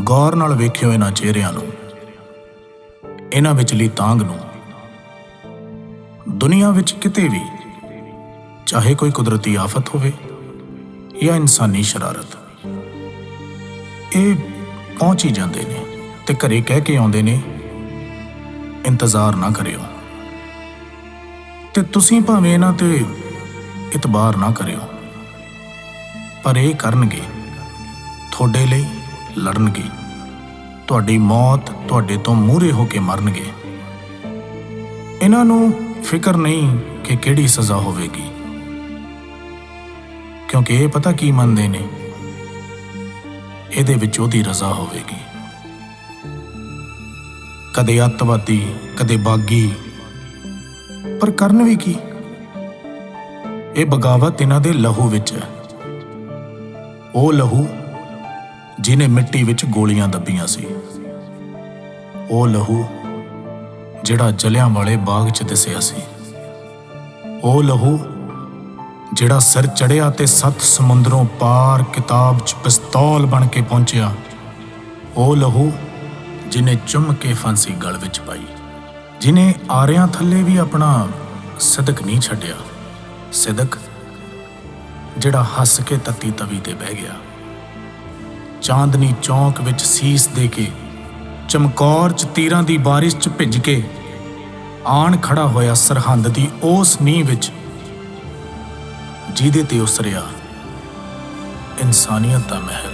गौर नाल वेखियो इन्हां चेहरिਆਂ ਨੂੰ, इन्हां विचली तांग ਨੂੰ। दुनिया विच किते भी, चाहे कोई कुदरती आफत होवे या इंसानी शरारत, ये पहुंच ही जाते ने ते घरे कह के आउंदे ने इंतजार ना करियो, ते तुसीं भावें इन्हां ते इतबार ना करियो, पर ये करनगे, थोड़े लई लड़नगे, तुहाडी मौत तुहाडे तो मूहरे होके मरनगे। इन्हां नूं फिक्र नहीं कि किहड़ी सज़ा होवेगी, क्योंकि ये पता की मनदे ने, इहदे विच ओहदी रज़ा होवेगी। कदे अतवादी कदे बागी, पर करन भी की, ये बगावत इन्हां दे लहू विच है। ਉਹ लहू जिन्हें मिट्टी विच गोलियां दब्बियां सी, ਉਹ लहू ਜਿਹੜਾ ਜਲਿਆਂਵਾਲੇ ਬਾਗ 'ਚ ਦਿਸਿਆ ਸੀ, ਉਹ लहू ਜਿਹੜਾ ਸਿਰ ਚੜਿਆ ਤੇ 7 ਸਮੁੰਦਰੋਂ ਪਾਰ ਕਿਤਾਬ 'ਚ ਪਿਸਤੌਲ ਬਣ ਕੇ ਪਹੁੰਚਿਆ, ਉਹ लहू ਜਿਹਨੇ ਚੁੰਮ ਕੇ ਫਾਂਸੀ ਗਲ ਵਿੱਚ ਪਾਈ, ਜਿਹਨੇ ਆਰਿਆਂ ਥੱਲੇ ਵੀ ਆਪਣਾ ਸਿਦਕ ਨਹੀਂ ਛੱਡਿਆ, ਸਿਦਕ ਜਿਹੜਾ ਹੱਸ ਕੇ ਤੱਤੀ ਤਵੀ ਤੇ ਬਹਿ ਗਿਆ, ਚਾਂਦਨੀ ਚੌਂਕ ਵਿੱਚ ਸੀਸ ਦੇ ਕੇ, ਚਮਕੌਰ 'ਚ ਤੀਰਾਂ ਦੀ ਬਾਰਿਸ਼ 'ਚ ਭਿੱਜ ਕੇ ਆਣ ਖੜਾ ਹੋਇਆ ਸਰਹੰਦ ਦੀ ਉਸ ਨੀਂਹ ਵਿੱਚ ਜਿਹਦੇ ਤੇ ਉਸਰਿਆ ਇਨਸਾਨੀਅਤ ਦਾ ਮਹਿਲ।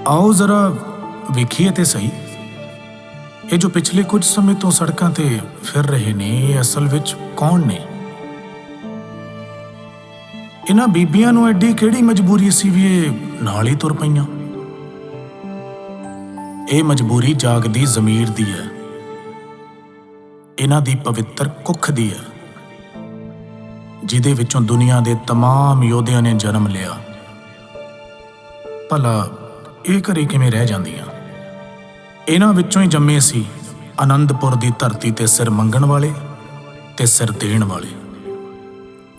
आओ जरा वेखिए ते सही, ये जो पिछले कुछ समय तो सड़कों ते फिर रहे ने, ये असल विच कौन ने? इन्हां बीबियां नूं एडी किहड़ी मजबूरी सी भी ये नाल ही तुर पईयां? ये मजबूरी जागदी ज़मीर दी है, इन्हां दी पवित्र कुख दी है, जिहदे विचों दुनिया दे तमाम योधियां ने जन्म लिया। भला ਇਹ ਘਰੇ ਕਿਵੇਂ ਰਹਿ ਜਾਂਦੀਆਂ? ਇਹਨਾਂ ਵਿੱਚੋਂ ਹੀ ਜੰਮੇ ਸੀ ਆਨੰਦਪੁਰ ਦੀ ਧਰਤੀ ਤੇ ਸਿਰ ਮੰਗਣ ਵਾਲੇ ਤੇ ਸਿਰ ਦੇਣ ਵਾਲੇ।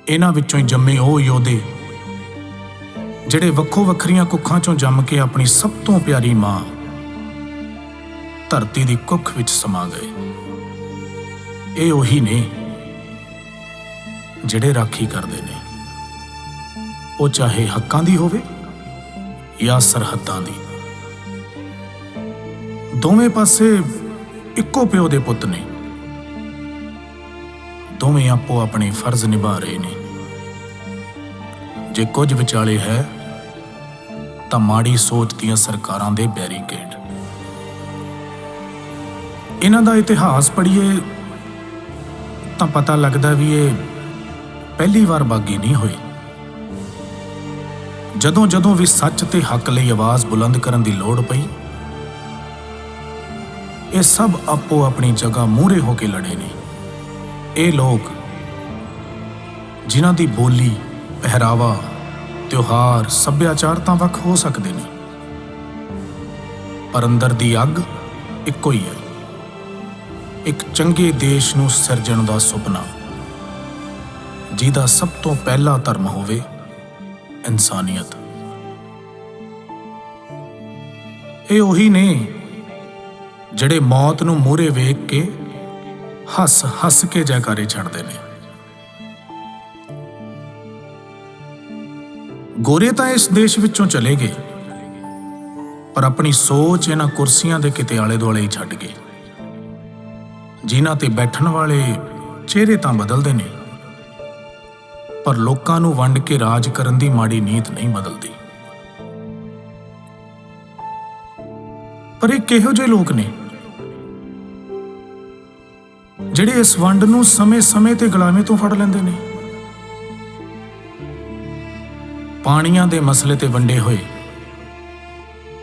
ਇਹਨਾਂ ਵਿੱਚੋਂ ਹੀ ਜੰਮੇ ਉਹ ਯੋਧੇ ਜਿਹੜੇ ਵੱਖੋ ਵੱਖਰੀਆਂ ਕੁੱਖਾਂ ਚੋਂ ਜੰਮ ਕੇ ਆਪਣੀ ਸਭ ਤੋਂ ਪਿਆਰੀ ਮਾਂ ਧਰਤੀ ਦੀ ਕੁੱਖ ਵਿੱਚ ਸਮਾ ਗਏ। ਇਹ ਉਹੀ ਨੇ ਜਿਹੜੇ ਰਾਖੀ ਕਰਦੇ ਨੇ, ਉਹ ਚਾਹੇ ਹੱਕਾਂ ਦੀ ਹੋਵੇ या सरहदां दी। दोवें पासे इक्को प्यो दे पुत ने, दोवें आपो अपने फर्ज निभा रहे ने। जे कुछ विचाले है तां माड़ी सोच दियां सरकारां दे बैरीकेड। इन्हां दा इतिहास पढ़िए तां पता लगदा भी ये पहली बार बागी नहीं होए। ਜਦੋਂ ਜਦੋਂ ਵੀ ਸੱਚ ਤੇ ਹੱਕ ਲਈ ਆਵਾਜ਼ ਬੁਲੰਦ ਕਰਨ ਦੀ ਲੋੜ ਪਈ, ਇਹ ਸਭ ਆਪੋ ਆਪਣੀ ਜਗ੍ਹਾ ਮੂਹਰੇ ਹੋ ਕੇ ਲੜੇ ਨੇ। ਇਹ ਲੋਕ ਜਿਨ੍ਹਾਂ ਦੀ ਬੋਲੀ, ਪਹਿਰਾਵਾ, ਤਿਉਹਾਰ, ਸੱਭਿਆਚਾਰ ਤਾਂ ਵੱਖ ਹੋ ਸਕਦੇ ਨੇ, ਪਰ ਅੰਦਰ ਦੀ ਅੱਗ ਇੱਕੋ ਹੀ ਹੈ। ਇੱਕ ਚੰਗੇ ਦੇਸ਼ ਨੂੰ ਸਿਰਜਣ ਦਾ ਸੁਪਨਾ, ਜਿਹਦਾ ਸਭ ਤੋਂ ਪਹਿਲਾ ਧਰਮ ਹੋਵੇ ਇਨਸਾਨੀਅਤ। ਇਹ ਉਹੀ ਨੇ ਜਿਹੜੇ ਮੌਤ ਨੂੰ ਮੂਹਰੇ ਵੇਖ ਕੇ ਹੱਸ ਹੱਸ ਕੇ ਜੈਕਾਰੇ ਛੱਡਦੇ ਨੇ। ਗੋਰੇ ਤਾਂ ਇਸ ਦੇਸ਼ ਵਿੱਚੋਂ ਚਲੇ ਗਏ, ਪਰ ਆਪਣੀ ਸੋਚ ਇਹਨਾਂ ਕੁਰਸੀਆਂ ਦੇ ਕਿਤੇ ਆਲੇ ਦੁਆਲੇ ਹੀ ਛੱਡ ਗਏ। ਜਿਨ੍ਹਾਂ ਤੇ ਬੈਠਣ ਵਾਲੇ ਚਿਹਰੇ ਤਾਂ ਬਦਲਦੇ ਨੇ, ਪਰ ਲੋਕਾਂ ਨੂੰ ਵੰਡ ਕੇ ਰਾਜ ਕਰਨ ਦੀ ਮਾੜੀ ਨੀਤ ਨਹੀਂ ਬਦਲਦੀ। ਪਰ ਇਹ ਕਿਹੋ ਜਿਹੇ ਲੋਕ ਨੇ ਜਿਹੜੇ ਇਸ ਵੰਡ ਨੂੰ ਸਮੇਂ-ਸਮੇਂ ਤੇ ਗੁਲਾਮੀ ਤੋਂ ਫੜ ਲੈਂਦੇ ਨੇ? ਪਾਣੀਆਂ ਦੇ ਮਸਲੇ ਤੇ ਵੰਡੇ ਹੋਏ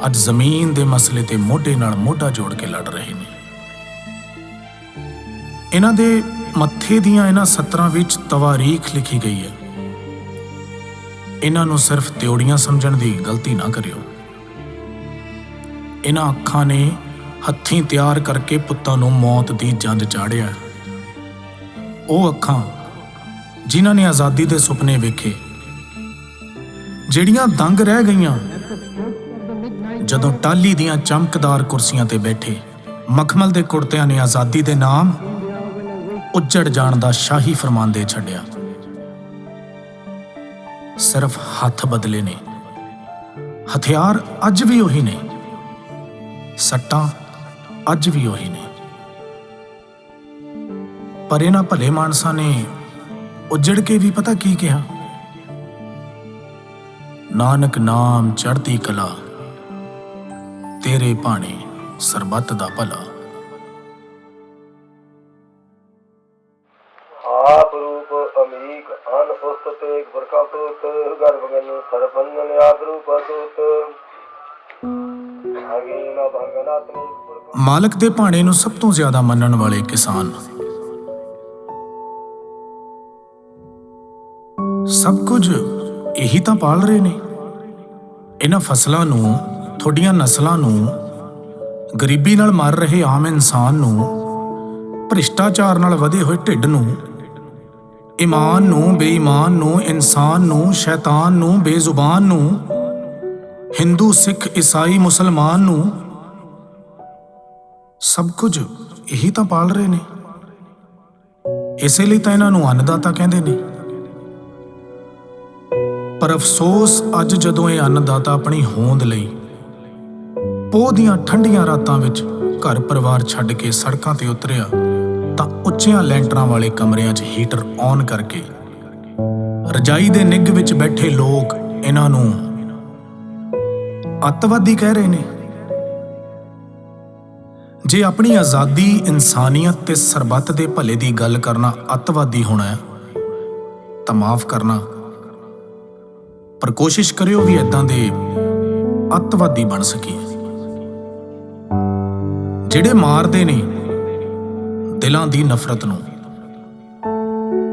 ਅੱਜ ਜ਼ਮੀਨ ਦੇ ਮਸਲੇ ਤੇ ਮੋਢੇ ਨਾਲ ਮੋਢਾ ਜੋੜ ਕੇ ਲੜ ਰਹੇ ਨੇ। ਇਹਨਾਂ ਦੇ ਮੱਥੇ ਦੀਆਂ ਇਹਨਾਂ ਸਤਰਾਂ ਵਿੱਚ ਤਵਾਰੀਖ ਲਿਖੀ ਗਈ ਹੈ। ਇਹਨਾਂ ਨੂੰ ਸਿਰਫ ਤਿਉੜੀਆਂ ਸਮਝਣ ਦੀ ਗਲਤੀ ਨਾ ਕਰਿਓ। ਇਹਨਾਂ ਅੱਖਾਂ ਨੇ ਹੱਥੀਂ ਤਿਆਰ ਕਰਕੇ ਪੁੱਤਾਂ ਨੂੰ ਮੌਤ ਦੀ ਜੰਜ ਚਾੜਿਆ। ਉਹ ਅੱਖਾਂ ਜਿਨ੍ਹਾਂ ਨੇ ਆਜ਼ਾਦੀ ਦੇ ਸੁਪਨੇ ਵੇਖੇ, ਜਿਹੜੀਆਂ ਦੰਗ ਰਹਿ ਗਈਆਂ ਜਦੋਂ ਟਾਹਲੀ ਦੀਆਂ ਚਮਕਦਾਰ ਕੁਰਸੀਆਂ ਤੇ ਬੈਠੇ ਮਖਮਲ ਦੇ ਕੁੜਤਿਆਂ ਨੇ ਆਜ਼ਾਦੀ ਦੇ ਨਾਮ ਉੱਜੜ ਜਾਣ ਦਾ ਸ਼ਾਹੀ ਫਰਮਾਨ ਦੇ ਛੱਡਿਆ। ਸਿਰਫ ਹੱਥ ਬਦਲੇ ਨੇ, ਹਥਿਆਰ ਅੱਜ ਵੀ ਉਹੀ ਨੇ, ਸੱਟਾਂ ਅੱਜ ਵੀ ਉਹੀ ਨੇ। ਪਰ ਇਹਨਾਂ ਭਲੇ ਮਾਨਸਾਂ ਨੇ ਉੱਜੜ ਕੇ ਵੀ ਪਤਾ ਕੀ ਕਿਹਾ? ਨਾਨਕ ਨਾਮ ਚੜ੍ਹਦੀ ਕਲਾ, ਤੇਰੇ ਭਾਣੇ ਸਰਬੱਤ ਦਾ ਭਲਾ। आप रूप अमीक अन पुस्त तेग प्रकटुत गर्भगन सरपन्न आप रूप अतुत अगीन भंगनात्मिक। ਮਾਲਕ ਦੇ ਭਾਣੇ ਨੂੰ ਸਭ ਤੋਂ ਜ਼ਿਆਦਾ ਮੰਨਣ ਵਾਲੇ ਕਿਸਾਨ ਸਭ ਕੁਝ ਇਹੀ ਤਾਂ ਪਾਲ ਰਹੇ ਨੇ। ਇਹਨਾਂ ਫਸਲਾਂ ਨੂੰ, ਤੁਹਾਡੀਆਂ ਨਸਲਾਂ ਨੂੰ, ਗਰੀਬੀ ਨਾਲ ਮਰ ਰਹੇ ਆਮ ਇਨਸਾਨ ਨੂੰ, ਭ੍ਰਿਸ਼ਟਾਚਾਰ ਨਾਲ ਵਧੇ ਹੋਏ ਢਿੱਡ ਨੂੰ, ਈਮਾਨ ਨੂੰ, ਬੇਈਮਾਨ ਨੂੰ, ਇਨਸਾਨ ਨੂੰ, ਸ਼ੈਤਾਨ ਨੂੰ, ਬੇਜ਼ੁਬਾਨ ਨੂੰ, ਹਿੰਦੂ, ਸਿੱਖ, ਈਸਾਈ, ਮੁਸਲਮਾਨ ਨੂੰ, ਸਭ ਕੁਝ ਇਹੀ ਤਾਂ ਪਾਲ ਰਹੇ ਨੇ। ਇਸੇ ਲਈ ਤਾਂ ਇਹਨਾਂ ਨੂੰ ਅੰਨਦਾਤਾ ਕਹਿੰਦੇ ਨੇ। ਪਰ ਅਫਸੋਸ, ਅੱਜ ਜਦੋਂ ਇਹ ਅੰਨਦਾਤਾ ਆਪਣੀ ਹੋਂਦ ਲਈ ਪੋਹ ਦੀਆਂ ਠੰਡੀਆਂ ਰਾਤਾਂ ਵਿੱਚ ਘਰ ਪਰਿਵਾਰ ਛੱਡ ਕੇ ਸੜਕਾਂ ਤੇ ਉਤਰਿਆ, ਤਾਂ ਉੱਚੀਆਂ ਲੈਂਟਰਾਂ ਵਾਲੇ ਕਮਰਿਆਂ 'ਚ ਹੀਟਰ ਔਨ ਕਰਕੇ ਰਜਾਈ ਦੇ ਨਿੱਘ ਵਿੱਚ ਬੈਠੇ ਲੋਕ ਇਹਨਾਂ ਨੂੰ ਅੱਤਵਾਦੀ ਕਹਿ ਰਹੇ ਨੇ। ਜੇ ਆਪਣੀ ਆਜ਼ਾਦੀ, ਇਨਸਾਨੀਅਤ ਤੇ ਸਰਬੱਤ ਦੇ ਭਲੇ ਦੀ ਗੱਲ ਕਰਨਾ ਅੱਤਵਾਦੀ ਹੋਣਾ ਹੈ ਤਾਂ ਮਾਫ ਕਰਨਾ, ਪਰ ਕੋਸ਼ਿਸ਼ ਕਰਿਓ ਵੀ ਏਦਾਂ ਦੇ ਅੱਤਵਾਦੀ ਬਣ ਸਕੀਏ ਜਿਹੜੇ ਮਾਰਦੇ ਨੇ ਦਿਲਾਂ ਦੀ ਨਫ਼ਰਤ ਨੂੰ,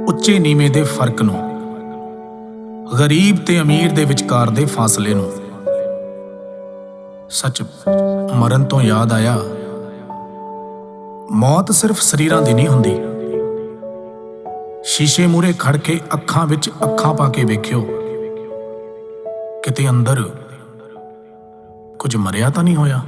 ਉੱਚੇ ਨੀਵੇਂ ਦੇ ਫਰਕ ਨੂੰ, ਗਰੀਬ ਤੇ ਅਮੀਰ ਦੇ ਵਿਚਕਾਰ ਦੇ ਫਾਸਲੇ ਨੂੰ। ਸੱਚ, ਮਰਨ ਤੋਂ ਯਾਦ ਆਇਆ, ਮੌਤ ਸਿਰਫ ਸਰੀਰਾਂ ਦੀ ਨਹੀਂ ਹੁੰਦੀ। ਸ਼ੀਸ਼ੇ ਮੂਹਰੇ ਖੜ ਕੇ ਅੱਖਾਂ ਵਿੱਚ ਅੱਖਾਂ ਪਾ ਕੇ ਵੇਖਿਓ, ਕਿਤੇ ਅੰਦਰ ਕੁਝ ਮਰਿਆ ਤਾਂ ਨਹੀਂ ਹੋਇਆ।